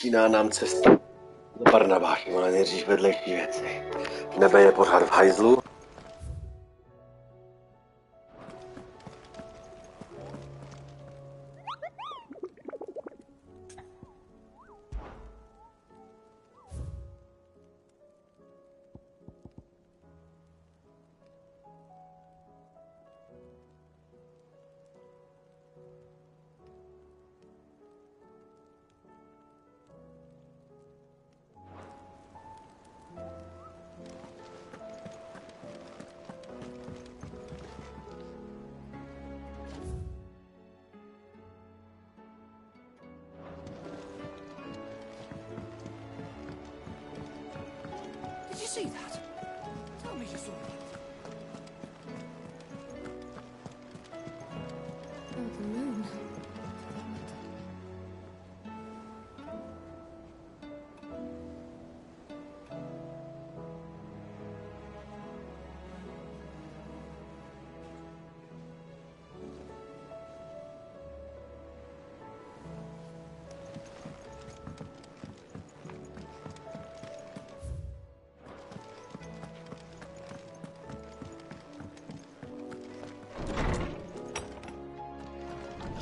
Začíná nám cesta do Barnabáchy, ale nejdřív vedlejší věci. Nebe je pořád v hajzlu. Did you see that? Tell me you saw that. Oh, the moon.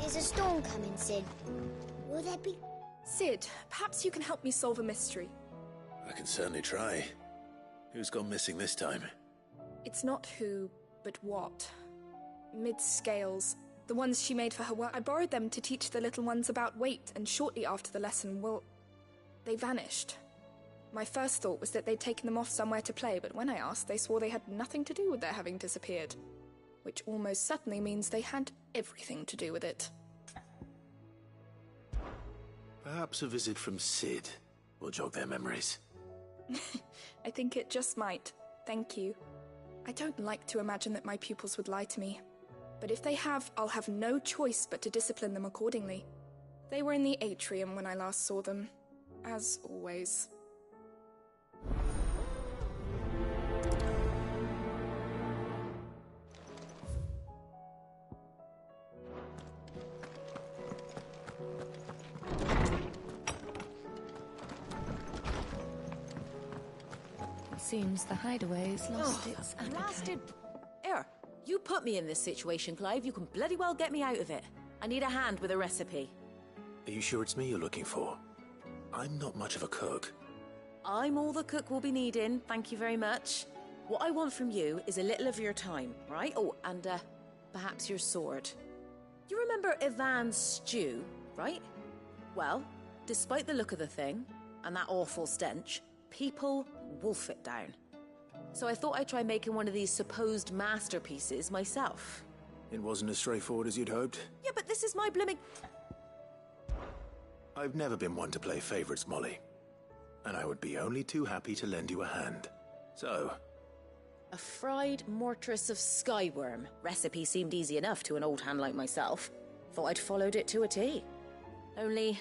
There's a storm coming, Sid. Will there be... Sid, perhaps you can help me solve a mystery. I can certainly try. Who's gone missing this time? It's not who, but what. Mid-scales. The ones she made for her work. I borrowed them to teach the little ones about weight, and shortly after the lesson, well, they vanished. My first thought was that they'd taken them off somewhere to play, but when I asked, they swore they had nothing to do with their having disappeared. Which almost certainly means they had everything to do with it. Perhaps a visit from Sid will jog their memories. I think it just might. Thank you. I don't like to imagine that my pupils would lie to me. But if they have, I'll have no choice but to discipline them accordingly. They were in the atrium when I last saw them. As always. Seems the hideaway's lost its appetite. Blasted... Here, you put me in this situation, Clive. You can bloody well get me out of it. I need a hand with a recipe. Are you sure it's me you're looking for? I'm not much of a cook. I'm all the cook will be needing, thank you very much. What I want from you is a little of your time, right? Oh, and perhaps your sword. You remember Ivan's stew, right? Well, despite the look of the thing, and that awful stench, people wolf it down. So I thought I'd try making one of these supposed masterpieces myself. It wasn't as straightforward as you'd hoped? Yeah, but this is my blooming... I've never been one to play favorites, Molly. And I would be only too happy to lend you a hand. So... A fried mortress of skyworm. Recipe seemed easy enough to an old hand like myself. Thought I'd followed it to a T. Only,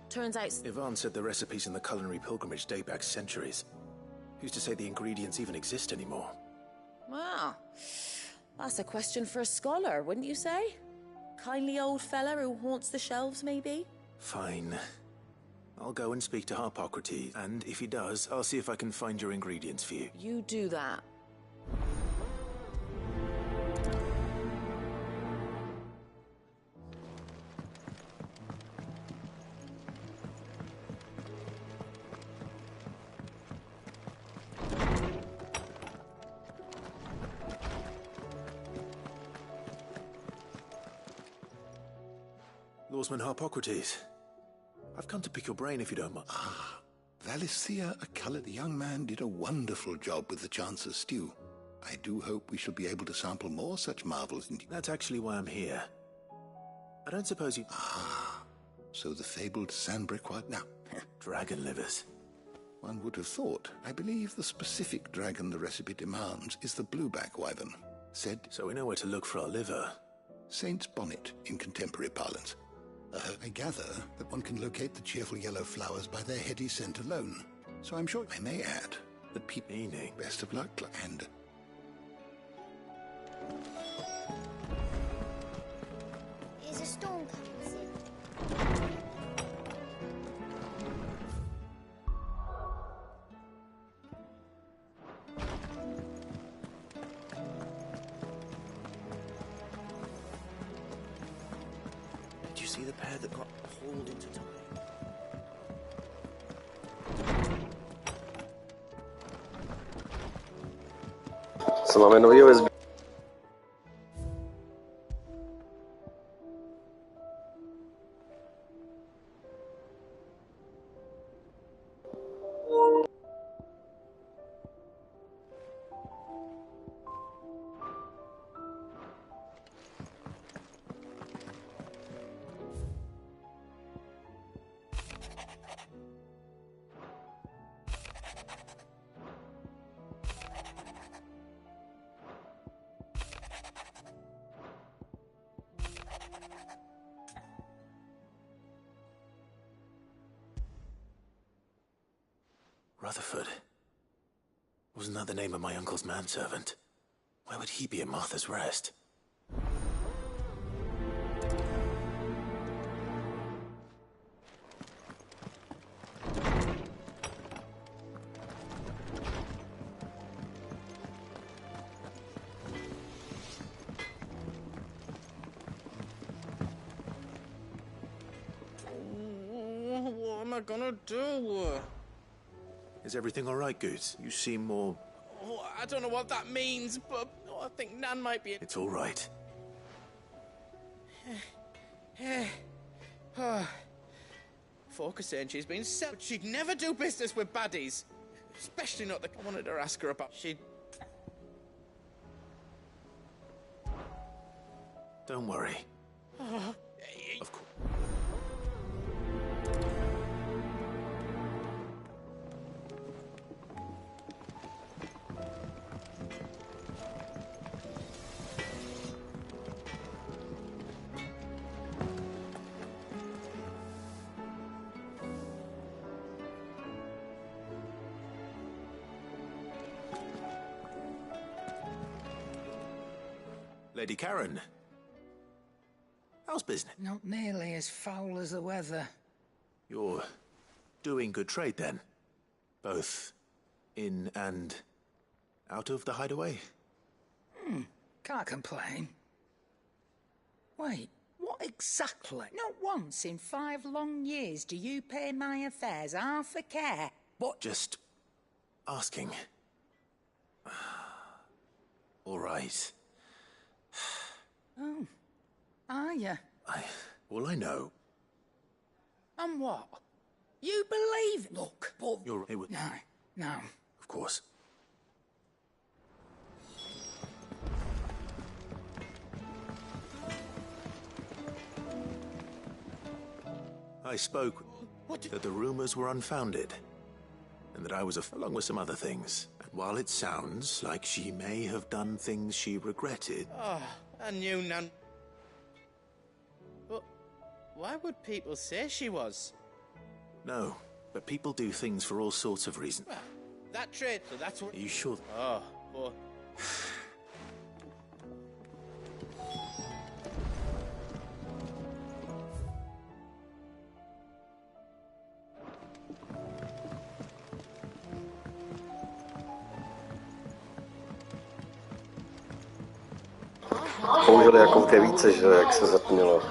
turns out... Ivan said the recipes in the culinary pilgrimage date back centuries. Who's to say the ingredients even exist anymore? Well, that's a question for a scholar, wouldn't you say? Kindly old fella who haunts the shelves, maybe? Fine. I'll go and speak to Harpocrates, and if he does, I'll see if I can find your ingredients for you. You do that. Lawsman Harpocrates, I've come to pick your brain if you don't mind. Ah, Valicia, a coloured young man, did a wonderful job with the Chance's stew. I do hope we shall be able to sample more such marvels. That's actually why I'm here. I don't suppose you... Ah, so the fabled Sandbriquois... Now, Dragon livers. one would have thought. I believe the specific dragon the recipe demands is the blueback wyvern. Said... So we know where to look for our liver. Saint's bonnet in contemporary parlance. I gather that one can locate the cheerful yellow flowers by their heady scent alone. So I'm sure I may add that people... Meaning? Best of luck, and... There's a storm coming, Sid. see the pair that got pulled into time? Co máme novýho ve sběru? Rutherford. Wasn't that the name of my uncle's manservant? Why would he be at Martha's Rest? What am I gonna do? Is everything all right, Goots? You seem more... Oh, I don't know what that means, but I think Nan might be... It's all right. Forker saying she's been set. She'd never do business with baddies. Especially not the... I wanted to ask her about... She'd... Don't worry. Of course. Lady Karen. How's business? Not nearly as foul as the weather. You're doing good trade, then? Both in and out of the hideaway? Can't complain. Wait, what exactly? Not once in 5 long years do you pay my affairs half a care. What? Just asking. All right. Oh, are you? All I know... And what? You believe? Look, but... You're... It would... No. Of course. I spoke that the rumors were unfounded, and that I was along with some other things. And while it sounds like she may have done things she regretted... Oh, I knew Nan... But why would people say she was? No, but people do things for all sorts of reasons. Well, that trade, so that's what... Are you sure? Oh, boy. Použili jako v devíce, že jak se zatmělo.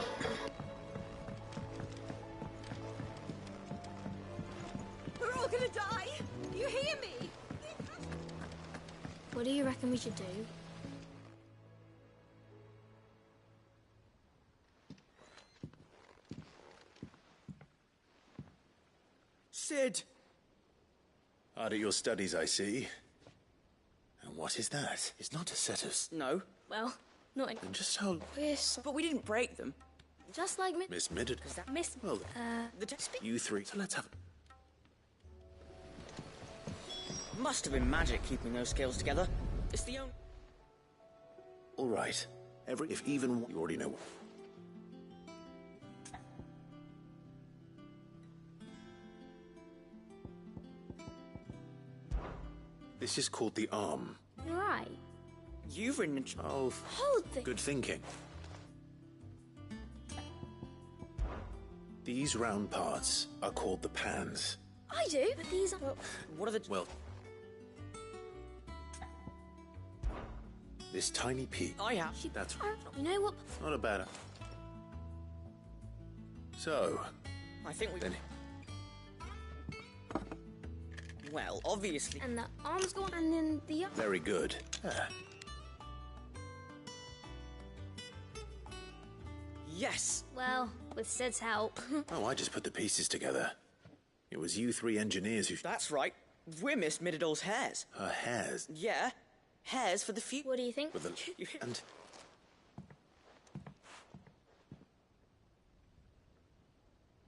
We're all gonna die! You hear me? What do you reckon we should do? Sid! Hard at your studies, I see. And what is that? It's not a set of... No. Well, not in... And just how... But we didn't break them. Just like me. Miss Midded. Miss... Well, you three. So let's have... Must have been magic keeping those scales together. It's the only... All right. If even... You already know. This is called the arm. Right. You've written... Oh, Hold the... good thinking. These round parts are called the pans. I do, but these are... What are the... Well... This tiny piece. I have... That's You know what? not a bad... So, I think we... then Well, obviously... And the arm's gone, and then the... very good. Yes! Well, with Sid's help. Oh, I just put the pieces together. It was you three engineers who... That's right. We're Miss Mididor's hairs. Her hairs. Yeah. Hairs for the future. What do you think? With the... And...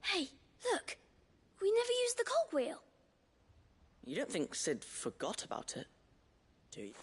Hey, look! We never used the cogwheel. You don't think Sid forgot about it, do you?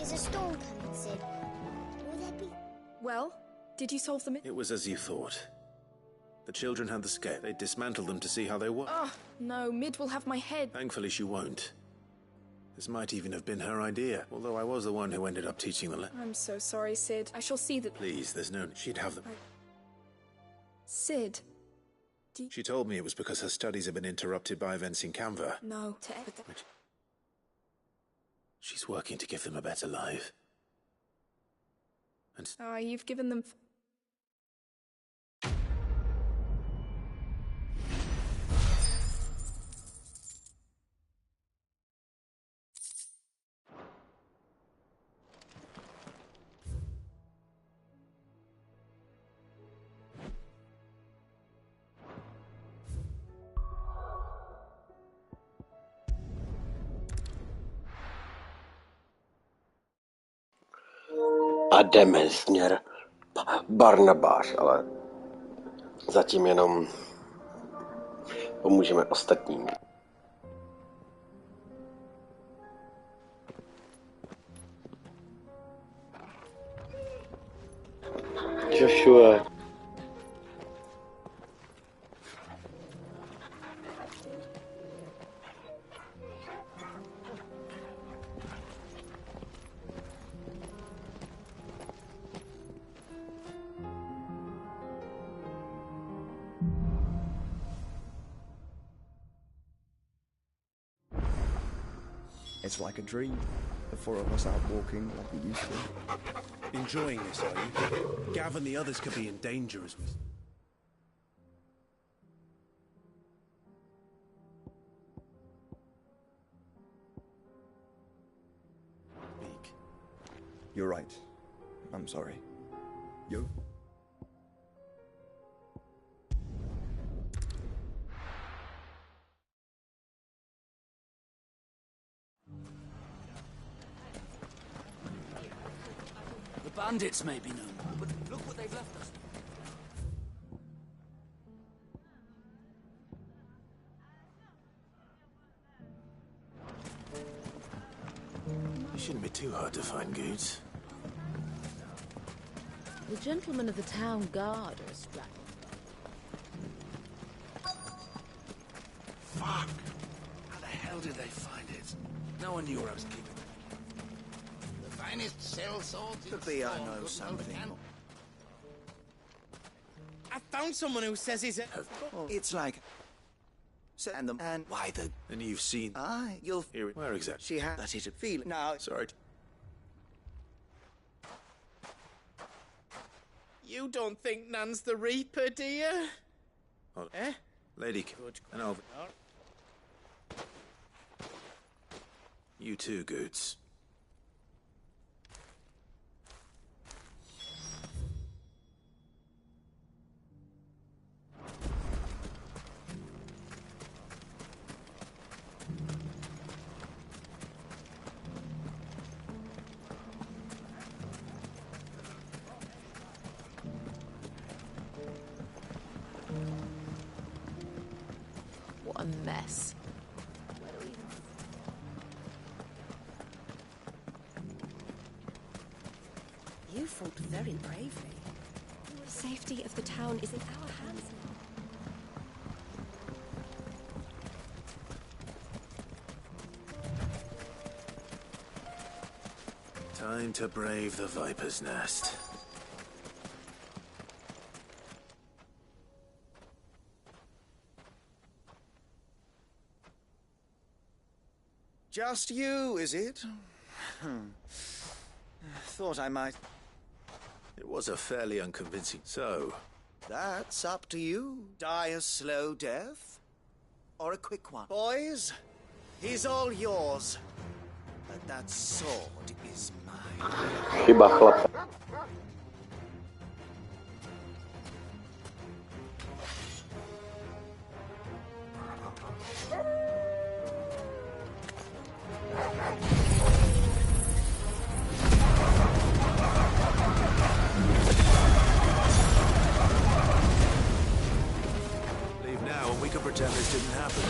Is a storm coming, Sid? Will there be... Well, did you solve the It was as you thought. The children had the scale. They dismantled them to see how they work. Oh, no, Mid will have my head. Thankfully, she won't. This might even have been her idea, although I was the one who ended up teaching the I'm so sorry, Sid. I shall see that... Please, there's no... She'd have them. Sid? She told me it was because her studies had been interrupted by events in Canva. No, She's working to give them a better life. And... you've given them... A jdeme směr Barnabáš, ale zatím jenom pomůžeme ostatním. Joshua. It's like a dream. The four of us out walking like we used to. Enjoying this, are you? Gav and the others could be in danger as we... Speak. You're right. I'm sorry. You? Bandits may be no more, but look what they've left us. It shouldn't be too hard to find goods. The gentlemen of the town guard are strapped. Fuck! How the hell did they find it? No one knew where I was keeping it. Finest cell swords. Could be I know something. I found someone who says he's... It's like... Send them and why the... And you've seen... You'll... Hear it. Where exactly? She had... That is a feeling. Now... Sorry. You don't think Nan's the Reaper, do you? Oh. Eh? Lady... And over. You too, Goods. What a mess. You fought very bravely. The safety of the town is in our hands. Time to brave the Viper's Nest. Just you, is it? Thought I might... It was a fairly unconvincing... So... That's up to you. Die a slow death? Or a quick one? Boys, he's all yours. But that sword is mine. Chyba chlap. Leave now and we can pretend this didn't happen.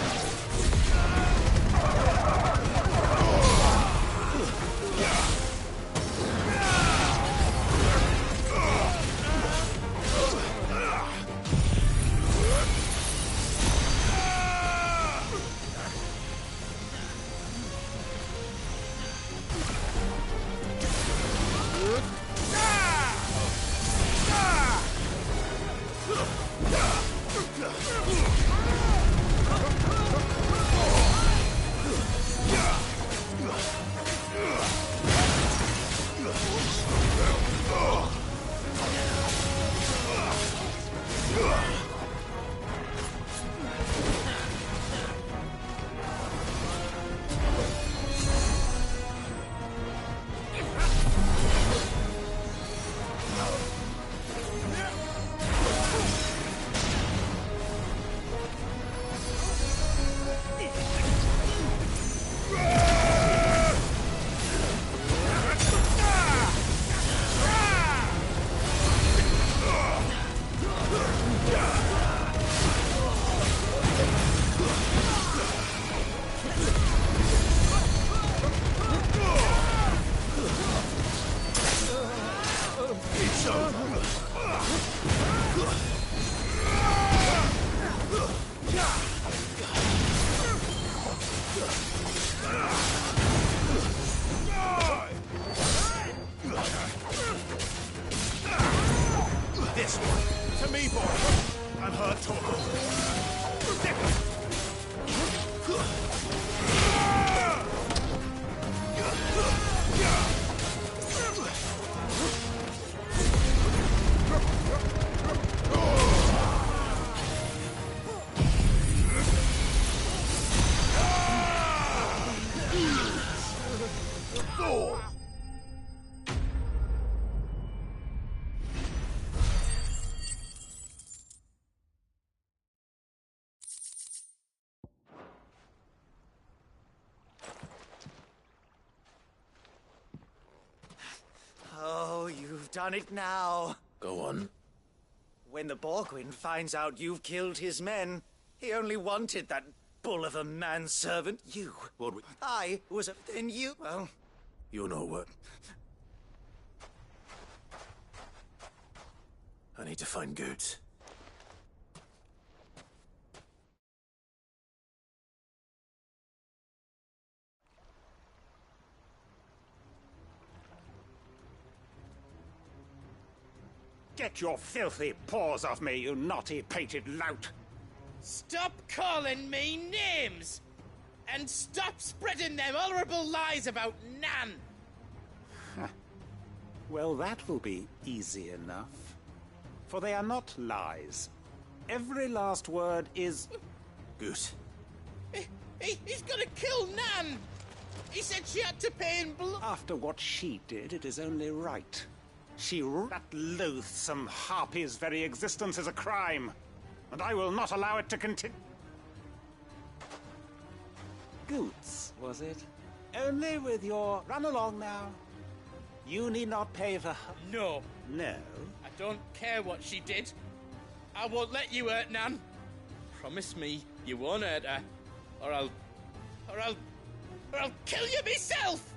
This one. To me, boy. I've heard talk. Oh, you've done it now. Go on. When the Borgwyn finds out you've killed his men, he only wanted that bull of a manservant, you. What we... I was a... Then you... Well... You know what? I need to find Goots. Get your filthy paws off me, you naughty-pated lout! Stop calling me names! And stop spreading them horrible lies about Nan! Well, that will be easy enough. For they are not lies. Every last word is... Goose. He's gonna kill Nan! He said she had to pay in blood. After what she did, it is only right. That loathsome harpy's very existence is a crime, and I will not allow it to continue. Goots, was it? Only with your... Run along now. You need not pay for her. No. No? I don't care what she did. I won't let you hurt Nan. Promise me you won't hurt her, or I'll kill you myself!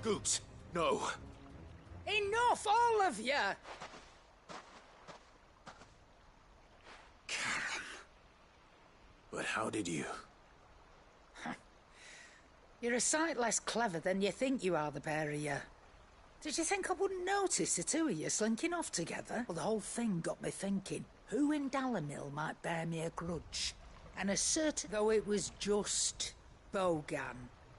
Goots, no. Enough, all of you! Karen. But how did you? You're a sight less clever than you think you are, the pair of you. Did you think I wouldn't notice the two of you slinking off together? Well, the whole thing got me thinking, who in Dalamil might bear me a grudge? And as certain though it was just Bogan,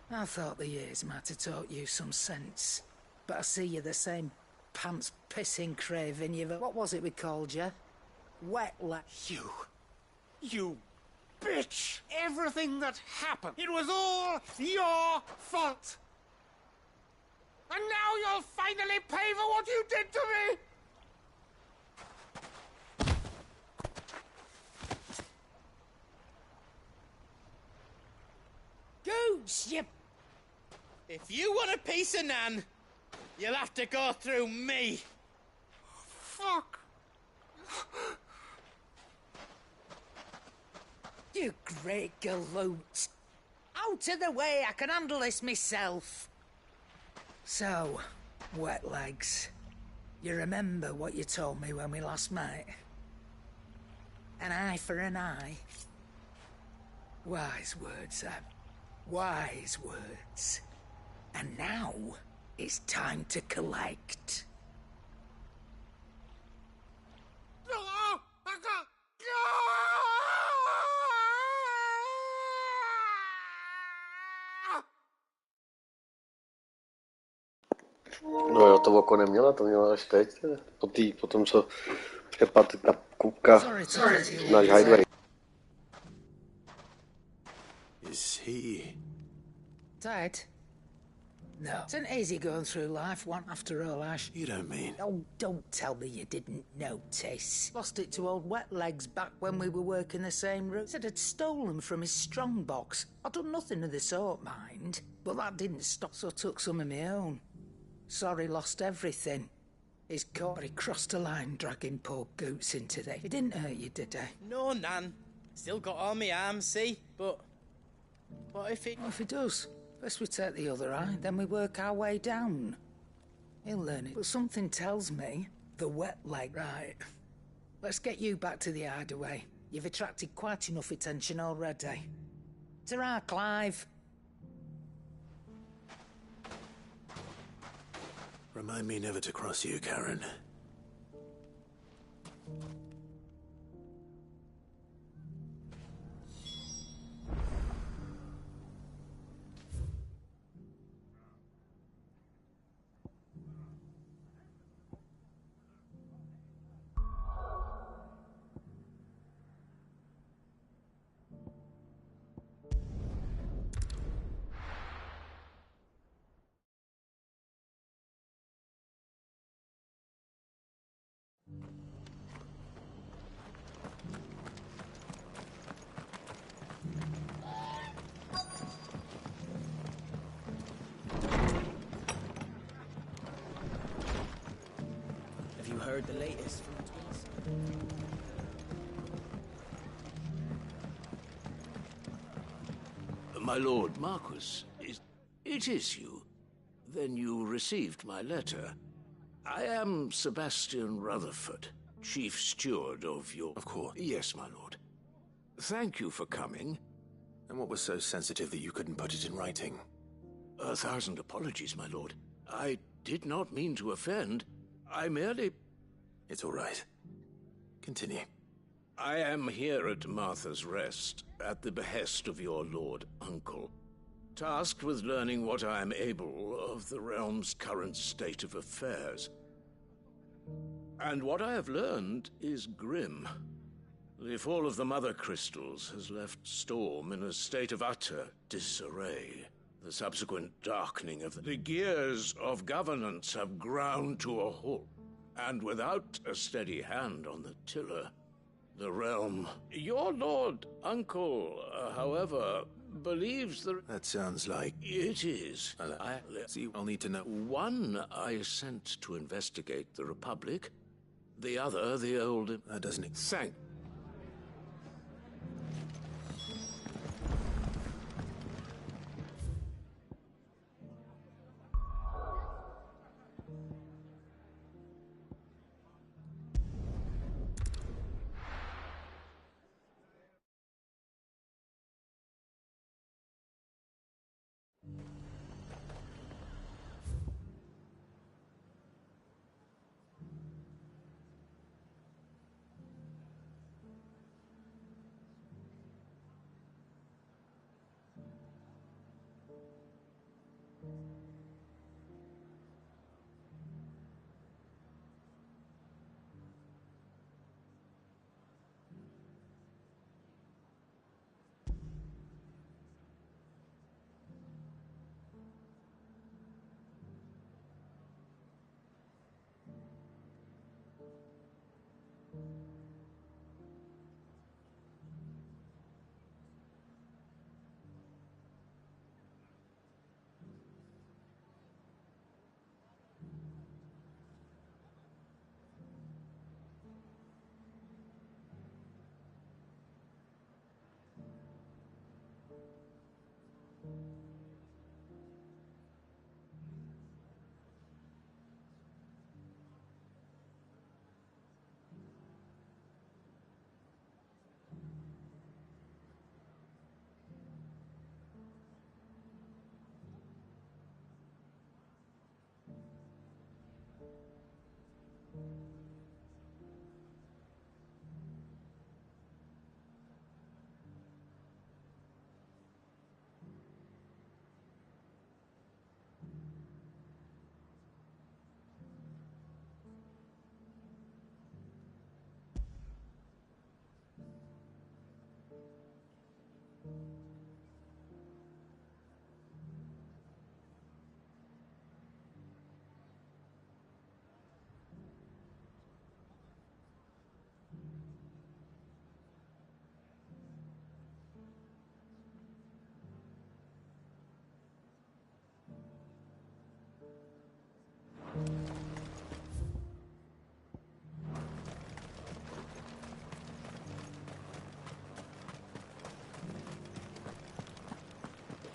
I thought the years might have taught you some sense. But I see you're the same pants-pissing craven you've... What was it we called you? Wetlet. You bitch! Everything that happened, it was all your fault! And now you'll finally pay for what you did to me! Goose, you... If you want a piece of Nan, you'll have to go through me. Fuck! You great galoot. Out of the way, I can handle this myself. So, wet legs, you remember what you told me when we last met? An eye for an eye. Wise words, Sam. Wise words. And now, it's time to collect. to oko neměla, to měla až teď, po tom, co přepadl ta kupka náš Highway. Is he... Dad? No. It isn't easy going through life, one after all, Ash. You don't mean... Oh, don't tell me you didn't notice. Lost it to old Wet Legs back when we were working the same route. Said I'd stolen from his strongbox. I'd done nothing of the sort, mind. But that didn't stop, so I took some of my own. Sorry, lost everything. He's caught, but he crossed a line dragging poor Goots into there. He didn't hurt you, did he? No, Nan. Still got all my arms, see? But... what if he... What if he does? First we take the other eye, then we work our way down. He'll learn it. But something tells me the wet leg. Right. Let's get you back to the hideaway. You've attracted quite enough attention already. Ta-ra, Clive. Remind me never to cross you, Karen. Heard the latest from the twins. My lord Marquis, it is you. Then you received my letter. I am Sebastian Rutherford, chief steward of your... Of course. Yes, my lord. Thank you for coming. And what was so sensitive that you couldn't put it in writing? 1,000 apologies, my lord. I did not mean to offend. I merely... It's all right. Continue. I am here at Martha's Rest, at the behest of your lord uncle, tasked with learning what I am able of the realm's current state of affairs. And what I have learned is grim. The fall of the Mother Crystals has left Storm in a state of utter disarray. The subsequent darkening of the gears of governance have ground to a halt. And without a steady hand on the tiller, the realm... Your lord uncle, however, believes that... That sounds like... It is. See, I'll need to know... One I sent to investigate the Republic, the other the old... That doesn't... Thank...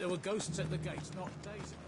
There were ghosts at the gates not days ago.